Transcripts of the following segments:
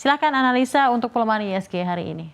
Silakan analisa untuk pelemahan ISG hari ini.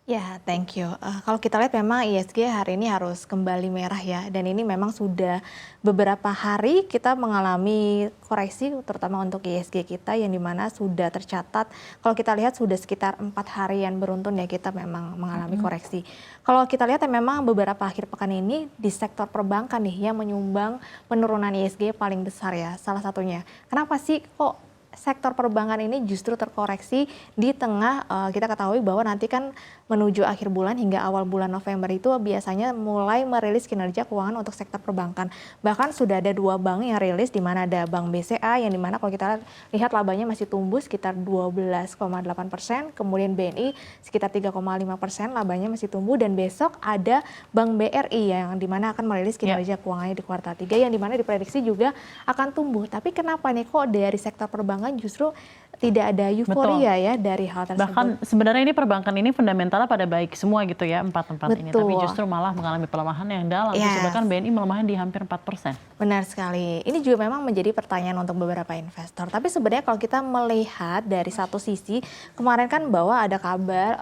Ya, thank you. Kalau kita lihat memang ISG hari ini harus kembali merah ya, dan ini memang sudah beberapa hari kita mengalami koreksi, terutama untuk ISG kita yang dimana sudah tercatat, kalau kita lihat sudah sekitar 4 harian beruntun ya kita memang mengalami koreksi. Kalau kita lihat ya memang beberapa akhir pekan ini di sektor perbankan nih yang menyumbang penurunan ISG paling besar ya, salah satunya. Kenapa sih kok sektor perbankan ini justru terkoreksi di tengah kita ketahui bahwa nanti kan menuju akhir bulan hingga awal bulan November itu biasanya mulai merilis kinerja keuangan untuk sektor perbankan. Bahkan sudah ada 2 bank yang rilis, di mana ada Bank BCA yang dimana kalau kita lihat labanya masih tumbuh sekitar 12,8%, kemudian BNI sekitar 3,5%, labanya masih tumbuh, dan besok ada Bank BRI yang dimana akan merilis kinerja keuangannya di kuartal 3 yang dimana diprediksi juga akan tumbuh. Tapi kenapa nih kok dari sektor perbankan justru tidak ada euforia ya dari hal tersebut? Bahkan sebenarnya ini perbankan ini fundamentalnya pada baik semua gitu ya, empat ini. Tapi justru malah mengalami pelemahan yang dalam. Bahkan BNI melemahnya di hampir 4%. Benar sekali. Ini juga memang menjadi pertanyaan untuk beberapa investor. Tapi sebenarnya kalau kita melihat dari satu sisi, kemarin kan bahwa ada kabar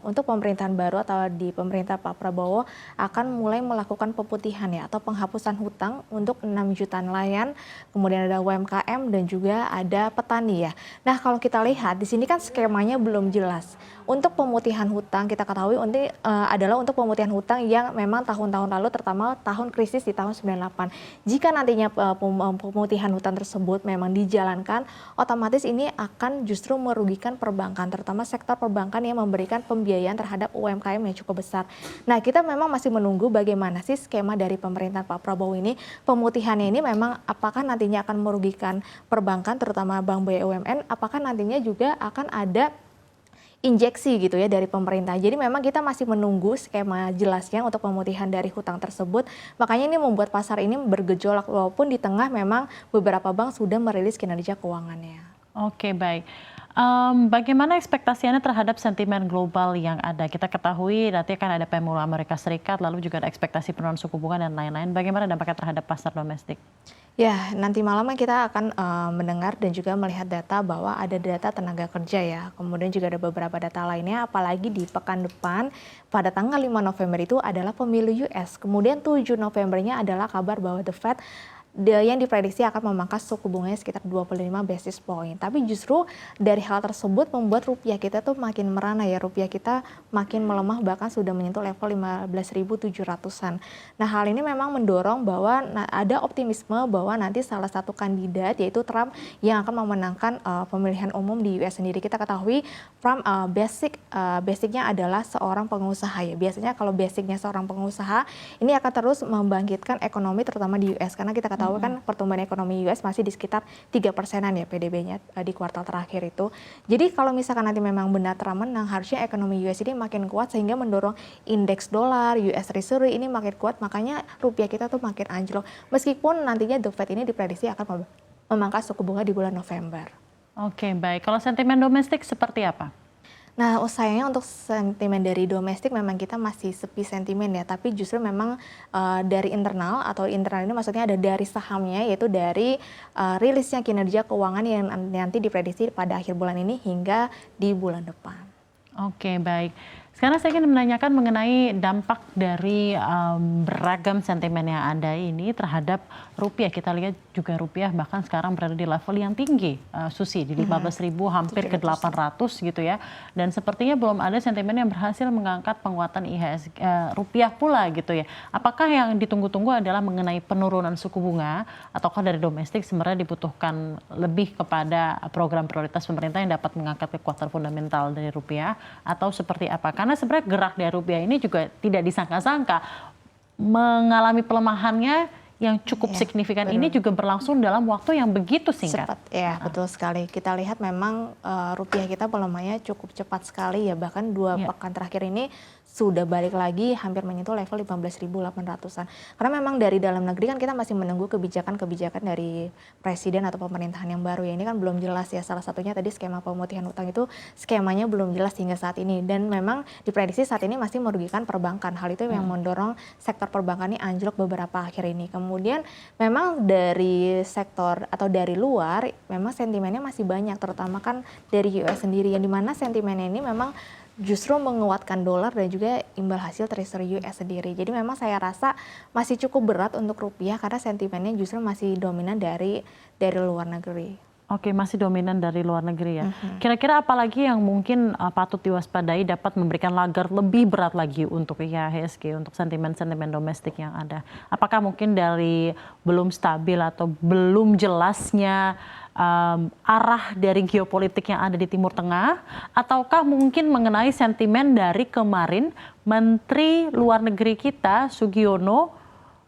untuk pemerintahan baru atau di pemerintah Pak Prabowo akan mulai melakukan pemutihan ya atau penghapusan hutang untuk 6 juta nelayan, kemudian ada UMKM dan juga ada petani ya. Nah, kalau kita lihat di sini kan skemanya belum jelas. Untuk pemutihan hutang kita ketahui adalah untuk pemutihan hutang yang memang tahun-tahun lalu, terutama tahun krisis di tahun 98. Jika nantinya pemutihan hutang tersebut memang dijalankan, otomatis ini akan justru merugikan perbankan, terutama sektor perbankan yang memberikan pembiayaan terhadap UMKM yang cukup besar. Nah, kita memang masih menunggu bagaimana sih skema dari pemerintahan Pak Prabowo ini. Pemutihannya ini memang apakah nantinya akan merugikan perbankan, terutama Bank BUMN, apakah nantinya juga akan ada injeksi gitu ya dari pemerintah. Jadi memang kita masih menunggu skema jelasnya untuk pemutihan dari hutang tersebut. Makanya ini membuat pasar ini bergejolak walaupun di tengah memang beberapa bank sudah merilis kinerja keuangannya. Oke, baik. Bagaimana ekspektasi Anda terhadap sentimen global yang ada? Kita ketahui nanti akan ada pemilu Amerika Serikat, lalu juga ada ekspektasi penurunan suku bunga dan lain-lain. Bagaimana dampaknya terhadap pasar domestik? Ya, nanti malam kita akan mendengar dan juga melihat data bahwa ada data tenaga kerja ya. Kemudian juga ada beberapa data lainnya, apalagi di pekan depan pada tanggal 5 November itu adalah pemilu US. Kemudian 7 Novembernya adalah kabar bahwa The Fed yang diprediksi akan memangkas suku bunganya sekitar 25 basis point. Tapi justru dari hal tersebut membuat rupiah kita tuh makin merana ya. Rupiah kita makin melemah, bahkan sudah menyentuh level 15.700-an. Nah, hal ini memang mendorong bahwa ada optimisme bahwa nanti salah satu kandidat yaitu Trump yang akan memenangkan pemilihan umum di US sendiri. Kita ketahui Trump basicnya adalah seorang pengusaha ya. Biasanya kalau basicnya seorang pengusaha ini akan terus membangkitkan ekonomi terutama di US, karena kita ketahui kan pertumbuhan ekonomi US masih di sekitar 3%-an ya PDB-nya di kuartal terakhir itu. Jadi kalau misalkan nanti memang benar Trump menang, harusnya ekonomi US ini makin kuat sehingga mendorong indeks dolar, US Treasury ini makin kuat, makanya rupiah kita tuh makin anjlok. Meskipun nantinya The Fed ini diprediksi akan memangkas suku bunga di bulan November. Oke, baik. Kalau sentimen domestik seperti apa? Nah, sayangnya untuk sentimen dari domestik memang kita masih sepi sentimen ya, tapi justru memang dari internal ini maksudnya ada dari sahamnya, yaitu dari rilisnya kinerja keuangan yang nanti diprediksi pada akhir bulan ini hingga di bulan depan. Oke, baik. Sekarang saya ingin menanyakan mengenai dampak dari beragam sentimen yang ada ini terhadap rupiah. Kita lihat juga rupiah bahkan sekarang berada di level yang tinggi, Susi, di 15.000 hampir ke 800 gitu ya. Dan sepertinya belum ada sentimen yang berhasil mengangkat penguatan IHSG rupiah pula gitu ya. Apakah yang ditunggu-tunggu adalah mengenai penurunan suku bunga, ataukah dari domestik sebenarnya dibutuhkan lebih kepada program prioritas pemerintah yang dapat mengangkat kekuatan fundamental dari rupiah, atau seperti apa? Karena sebenarnya gerak dari rupiah ini juga tidak disangka-sangka mengalami pelemahannya yang cukup signifikan ini juga berlangsung dalam waktu yang begitu singkat. Cepat, ya betul sekali. Kita lihat memang rupiah kita pelemahannya cukup cepat sekali ya, bahkan 2 pekan terakhir ini sudah balik lagi hampir menyentuh level 15.800-an. Karena memang dari dalam negeri kan kita masih menunggu kebijakan-kebijakan dari presiden atau pemerintahan yang baru ya. Ini kan belum jelas ya, salah satunya tadi skema pemutihan utang itu skemanya belum jelas hingga saat ini. Dan memang diprediksi saat ini masih merugikan perbankan. Hal itu yang mendorong sektor perbankan ini anjlok beberapa akhir ini. Kemudian memang dari sektor atau dari luar memang sentimennya masih banyak, terutama kan dari US sendiri, yang dimana sentimennya ini memang justru menguatkan dolar dan juga imbal hasil treasury US sendiri. Jadi memang saya rasa masih cukup berat untuk rupiah karena sentimennya justru masih dominan dari luar negeri. Oke, masih dominan dari luar negeri ya. Kira-kira apalagi yang mungkin patut diwaspadai dapat memberikan lagar lebih berat lagi untuk IHSG, untuk sentimen-sentimen domestik yang ada? Apakah mungkin dari belum stabil atau belum jelasnya arah dari geopolitik yang ada di Timur Tengah, ataukah mungkin mengenai sentimen dari kemarin Menteri Luar Negeri kita, Sugiono,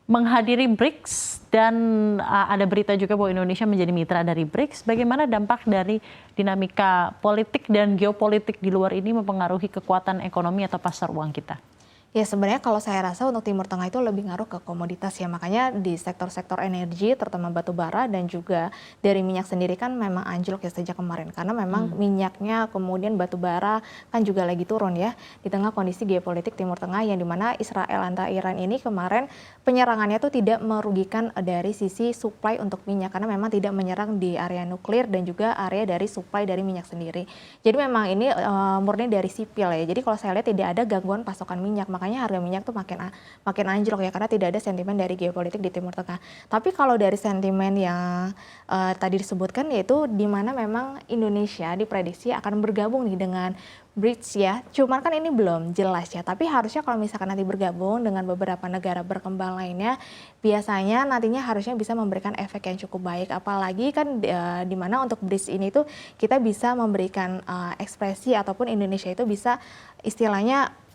menghadiri BRICS dan ada berita juga bahwa Indonesia menjadi mitra dari BRICS. Bagaimana dampak dari dinamika politik dan geopolitik di luar ini mempengaruhi kekuatan ekonomi atau pasar uang kita? Ya sebenarnya kalau saya rasa untuk Timur Tengah itu lebih ngaruh ke komoditas ya, makanya di sektor-sektor energi terutama batu bara dan juga dari minyak sendiri kan memang anjlok ya sejak kemarin karena memang minyaknya kemudian batu bara kan juga lagi turun ya di tengah kondisi geopolitik Timur Tengah yang dimana Israel anti Iran ini kemarin penyerangannya tuh tidak merugikan dari sisi supply untuk minyak karena memang tidak menyerang di area nuklir dan juga area dari supply dari minyak sendiri. Jadi memang ini murni dari sipil ya. Jadi kalau saya lihat tidak ada gangguan pasokan minyak, makanya harga minyak tuh makin anjlok ya karena tidak ada sentimen dari geopolitik di Timur Tengah. Tapi kalau dari sentimen yang tadi disebutkan yaitu di mana memang Indonesia diprediksi akan bergabung nih dengan BRICS ya. Cuman kan ini belum jelas ya. Tapi harusnya kalau misalkan nanti bergabung dengan beberapa negara berkembang lainnya, biasanya nantinya harusnya bisa memberikan efek yang cukup baik. Apalagi kan di mana untuk BRICS ini tuh kita bisa memberikan ekspresi ataupun Indonesia itu bisa istilahnya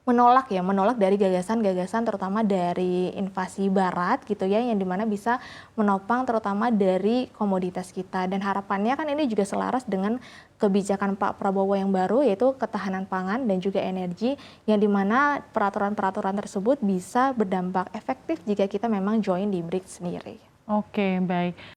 menolak dari gagasan-gagasan terutama dari invasi barat gitu ya yang dimana bisa menopang terutama dari komoditas kita dan harapannya kan ini juga selaras dengan kebijakan Pak Prabowo yang baru yaitu ketahanan pangan dan juga energi yang dimana peraturan-peraturan tersebut bisa berdampak efektif jika kita memang join di BRICS sendiri. Oke, baik.